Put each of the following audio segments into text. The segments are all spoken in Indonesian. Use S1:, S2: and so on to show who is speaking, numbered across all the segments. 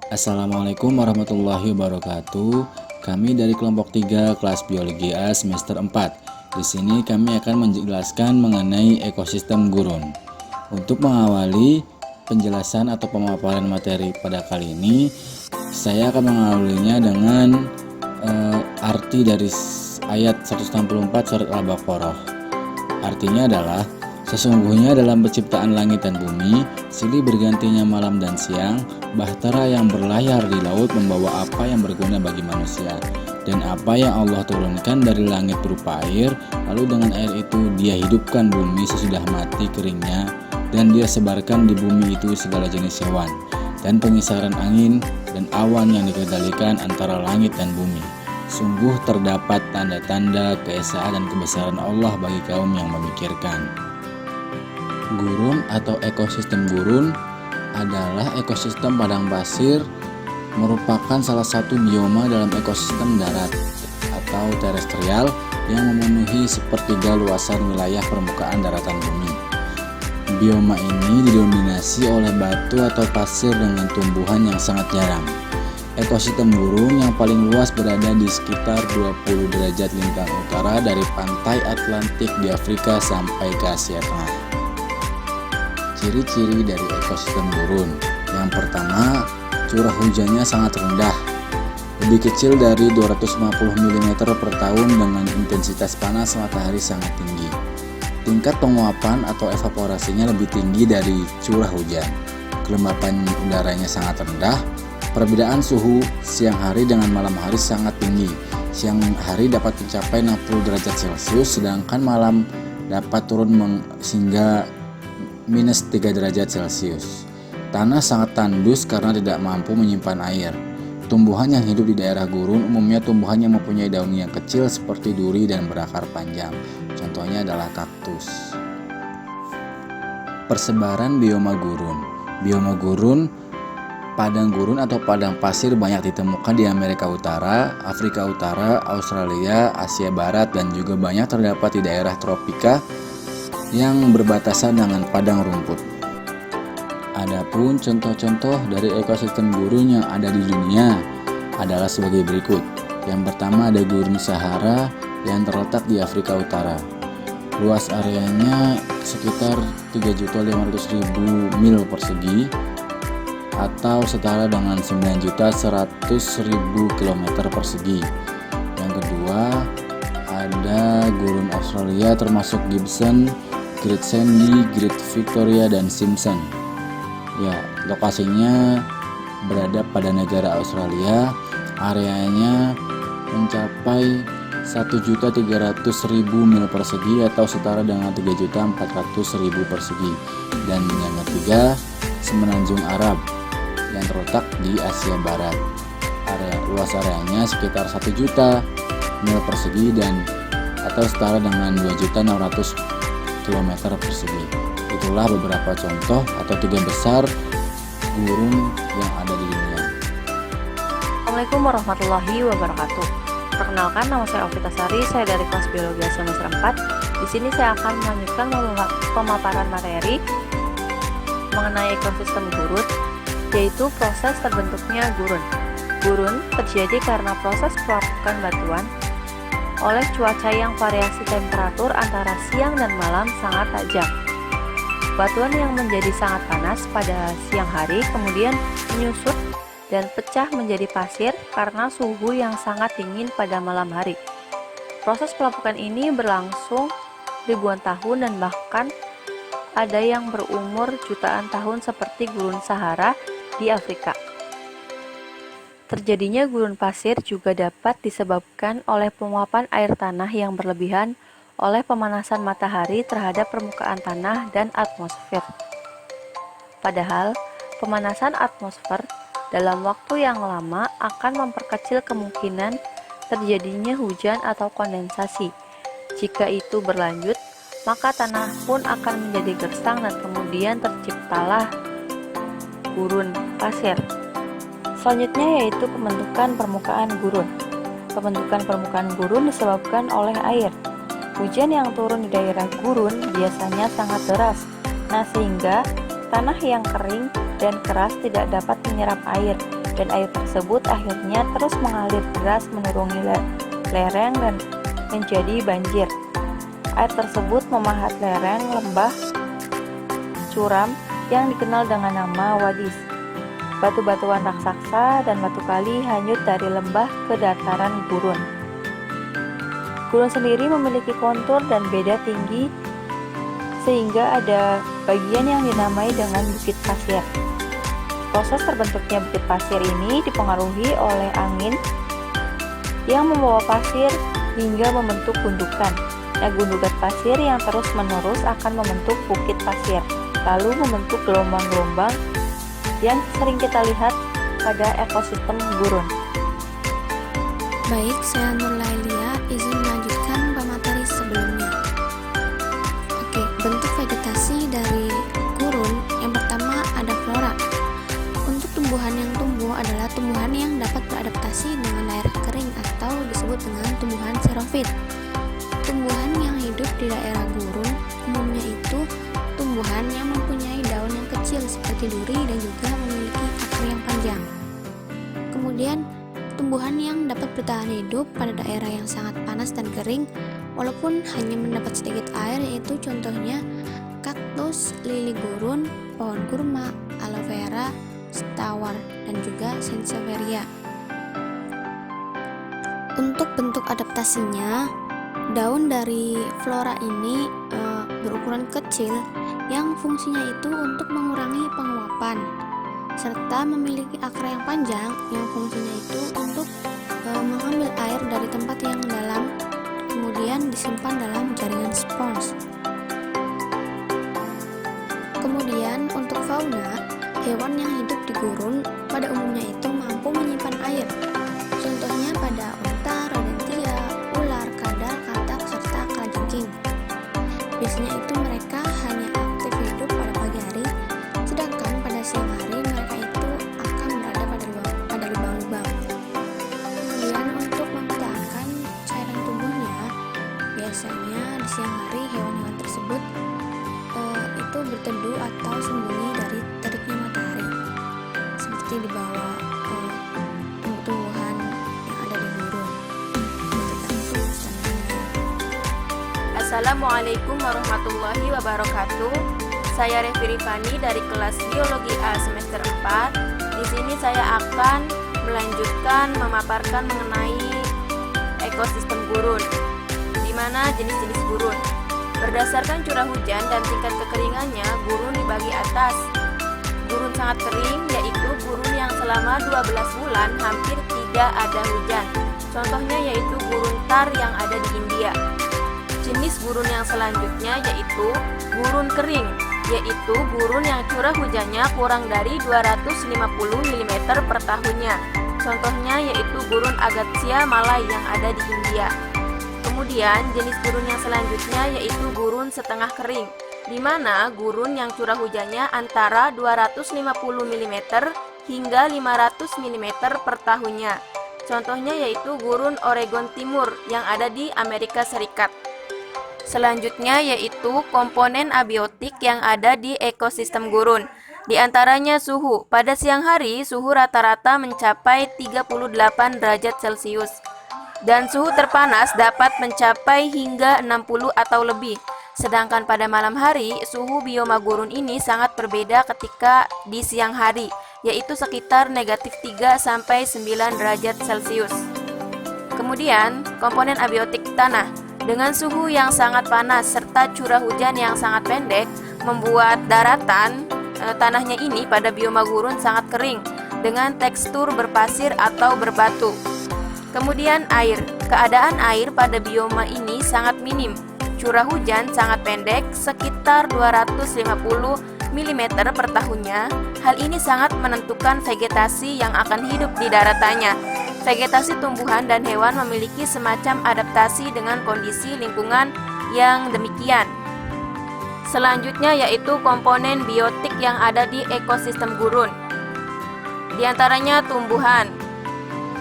S1: Assalamualaikum warahmatullahi wabarakatuh. Kami dari kelompok 3 kelas biologi A semester 4. Di sini kami akan menjelaskan mengenai ekosistem gurun. Untuk mengawali penjelasan atau pemaparan materi pada kali ini, saya akan mengawalinya dengan arti dari ayat 164 surat Al-Baqarah. Artinya adalah, sesungguhnya dalam penciptaan langit dan bumi, silih bergantinya malam dan siang, bahtera yang berlayar di laut membawa apa yang berguna bagi manusia, dan apa yang Allah turunkan dari langit berupa air, lalu dengan air itu dia hidupkan bumi sesudah mati keringnya, dan dia sebarkan di bumi itu segala jenis hewan, dan pengisaran angin dan awan yang dikendalikan antara langit dan bumi. Sungguh terdapat tanda-tanda keesaan dan kebesaran Allah bagi kaum yang memikirkan. Gurun atau ekosistem gurun adalah ekosistem padang pasir, merupakan salah satu bioma dalam ekosistem darat atau terestrial yang memenuhi sepertiga luasan wilayah permukaan daratan bumi. Bioma ini didominasi oleh batu atau pasir dengan tumbuhan yang sangat jarang. Ekosistem gurun yang paling luas berada di sekitar 20 derajat lintang utara dari pantai Atlantik di Afrika sampai ke Asia Tengah. Ciri-ciri dari ekosistem gurun. Yang pertama, curah hujannya sangat rendah, lebih kecil dari 250 mm per tahun dengan intensitas panas matahari sangat tinggi. Tingkat penguapan atau evaporasinya lebih tinggi dari curah hujan. Kelembapan udaranya sangat rendah. Perbedaan suhu siang hari dengan malam hari sangat tinggi. Siang hari dapat mencapai 60 derajat Celcius, sedangkan malam dapat turun hingga minus 3 derajat Celcius. Tanah sangat tandus karena tidak mampu menyimpan air. Tumbuhan yang hidup di daerah gurun umumnya tumbuhan yang mempunyai daun yang kecil seperti duri dan berakar panjang. Contohnya adalah kaktus. Persebaran bioma gurun. Bioma gurun, padang gurun atau padang pasir banyak ditemukan di Amerika Utara, Afrika Utara, Australia, Asia Barat, dan juga banyak terdapat di daerah tropika yang berbatasan dengan padang rumput. Adapun contoh-contoh dari ekosistem gurun yang ada di dunia adalah sebagai berikut. Yang pertama ada gurun Sahara yang terletak di Afrika Utara. Luas areanya sekitar 3.500.000 mil persegi atau setara dengan 9.100.000 km persegi. Yang kedua ada gurun Australia termasuk Gibson, Great Sandy, Great Victoria, dan Simpson. Ya, lokasinya berada pada negara Australia. Areanya mencapai 1.300.000 mil persegi atau setara dengan 3.400.000 persegi. Dan yang ketiga, Semenanjung Arab yang terletak di Asia Barat. Luas areanya sekitar 1 juta mil persegi dan atau setara dengan 2.600.000 km persegi. Itulah beberapa contoh atau 3 besar gurun yang ada di dunia.
S2: Assalamualaikum warahmatullahi wabarakatuh. Perkenalkan, nama saya Ovita Sari, saya dari kelas biologi semester 4. Di sini saya akan melanjutkan pemaparan materi mengenai ekosistem gurun, yaitu proses terbentuknya gurun. Gurun terjadi karena proses pelapukan batuan oleh cuaca yang variasi temperatur antara siang dan malam sangat tajam. Batuan yang menjadi sangat panas pada siang hari kemudian menyusut dan pecah menjadi pasir karena suhu yang sangat dingin pada malam hari. Proses pelapukan ini berlangsung ribuan tahun dan bahkan ada yang berumur jutaan tahun seperti gurun Sahara di Afrika. Terjadinya gurun pasir juga dapat disebabkan oleh penguapan air tanah yang berlebihan oleh pemanasan matahari terhadap permukaan tanah dan atmosfer. Padahal, pemanasan atmosfer dalam waktu yang lama akan memperkecil kemungkinan terjadinya hujan atau kondensasi. Jika itu berlanjut, maka tanah pun akan menjadi gersang dan kemudian terciptalah gurun pasir. Selanjutnya yaitu pembentukan permukaan gurun. Pembentukan permukaan gurun disebabkan oleh air. Hujan yang turun di daerah gurun biasanya sangat deras. Sehingga tanah yang kering dan keras tidak dapat menyerap air. dan air tersebut akhirnya terus mengalir deras menuruni lereng dan menjadi banjir. Air tersebut memahat lereng lembah curam yang dikenal dengan nama Wadis. Batu-batuan raksasa dan batu kali hanyut dari lembah ke dataran gurun. Gurun sendiri memiliki kontur dan beda tinggi sehingga ada bagian yang dinamai dengan bukit pasir. Proses terbentuknya bukit pasir ini dipengaruhi oleh angin yang membawa pasir hingga membentuk gundukan. Nah, gundukan pasir yang terus-menerus akan membentuk bukit pasir, lalu membentuk gelombang-gelombang yang sering kita lihat pada ekosistem gurun.
S3: Baik, saya Nurlailia izin melanjutkan pemateri sebelumnya. Oke, bentuk vegetasi dari gurun yang pertama ada flora. Untuk tumbuhan yang tumbuh adalah tumbuhan yang dapat beradaptasi dengan daerah kering atau disebut dengan tumbuhan xerofit. Tumbuhan yang hidup di daerah gurun umumnya itu tumbuhan yang mempunyai daun yang kecil seperti duri dan juga memiliki akar yang panjang. Kemudian, tumbuhan yang dapat bertahan hidup pada daerah yang sangat panas dan kering walaupun hanya mendapat sedikit air, yaitu contohnya kaktus, lili gurun, pohon kurma, aloe vera, stawar, dan juga sansevieria. Untuk bentuk adaptasinya, daun dari flora ini berukuran kecil yang fungsinya itu untuk mengurangi penguapan, serta memiliki akar yang panjang yang fungsinya itu untuk mengambil air dari tempat yang dalam, kemudian disimpan dalam jaringan spons. Kemudian untuk fauna, hewan yang hidup di gurun pada umumnya itu mampu menyimpan air. Contohnya pada unta, rodentia, ular, kadal, katak, serta kalajengking. Biasanya itu mereka hanya aktif hidup pada pagi hari, sedangkan pada siang hari mereka itu akan berada pada lubang-lubang. Kemudian untuk mempertahankan cairan tubuhnya, biasanya di siang hari hewan-hewan tersebut itu berteduh atau sembunyi dari teriknya matahari, seperti di bawah tumbuh-tumbuhan yang ada di gurun.
S2: Assalamualaikum warahmatullahi wabarakatuh. Saya Revi Rifani dari kelas Biologi A semester 4. Di sini saya akan melanjutkan memaparkan mengenai ekosistem gurun, di mana jenis-jenis gurun. Berdasarkan curah hujan dan tingkat kekeringannya, gurun dibagi atas. Gurun sangat kering yaitu gurun yang selama 12 bulan hampir tidak ada hujan. Contohnya yaitu gurun Thar yang ada di India. Jenis gurun yang selanjutnya yaitu gurun kering, yaitu gurun yang curah hujannya kurang dari 250 mm per tahunnya. Contohnya yaitu gurun Agatsya Malay yang ada di India. Kemudian jenis gurun yang selanjutnya yaitu gurun setengah kering, di mana gurun yang curah hujannya antara 250 mm hingga 500 mm per tahunnya. Contohnya yaitu gurun Oregon Timur yang ada di Amerika Serikat. Selanjutnya yaitu komponen abiotik yang ada di ekosistem gurun. Di antaranya suhu. Pada siang hari, suhu rata-rata mencapai 38 derajat Celcius. Dan suhu terpanas dapat mencapai hingga 60 atau lebih. Sedangkan pada malam hari, suhu bioma gurun ini sangat berbeda ketika di siang hari, yaitu sekitar -3 sampai 9 derajat Celcius. Kemudian, komponen abiotik tanah. Dengan suhu yang sangat panas serta curah hujan yang sangat pendek, membuat daratan tanahnya ini pada bioma gurun sangat kering dengan tekstur berpasir atau berbatu. Kemudian air. Keadaan air pada bioma ini sangat minim. Curah hujan sangat pendek, sekitar 250 mm per tahunnya. Hal ini sangat menentukan vegetasi yang akan hidup di daratannya. Vegetasi tumbuhan dan hewan memiliki semacam adaptasi dengan kondisi lingkungan yang demikian. Selanjutnya yaitu komponen biotik yang ada di ekosistem gurun. Di antaranya tumbuhan.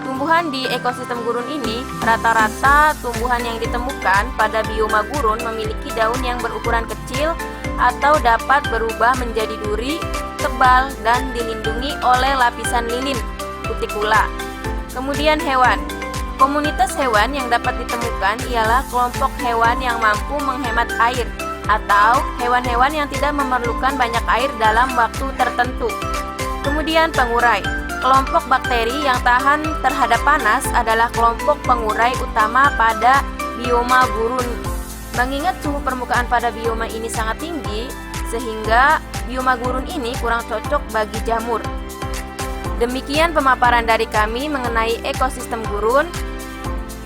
S2: Tumbuhan di ekosistem gurun ini, rata-rata tumbuhan yang ditemukan pada bioma gurun memiliki daun yang berukuran kecil atau dapat berubah menjadi duri, tebal, dan dilindungi oleh lapisan lilin. Cuticula. Kemudian hewan. Komunitas hewan yang dapat ditemukan ialah kelompok hewan yang mampu menghemat air atau hewan-hewan yang tidak memerlukan banyak air dalam waktu tertentu. Kemudian pengurai. Kelompok bakteri yang tahan terhadap panas adalah kelompok pengurai utama pada bioma gurun. Mengingat suhu permukaan pada bioma ini sangat tinggi, sehingga bioma gurun ini kurang cocok bagi jamur. Demikian pemaparan dari kami mengenai ekosistem gurun.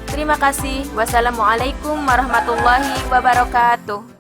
S2: Terima kasih. Wassalamualaikum warahmatullahi wabarakatuh.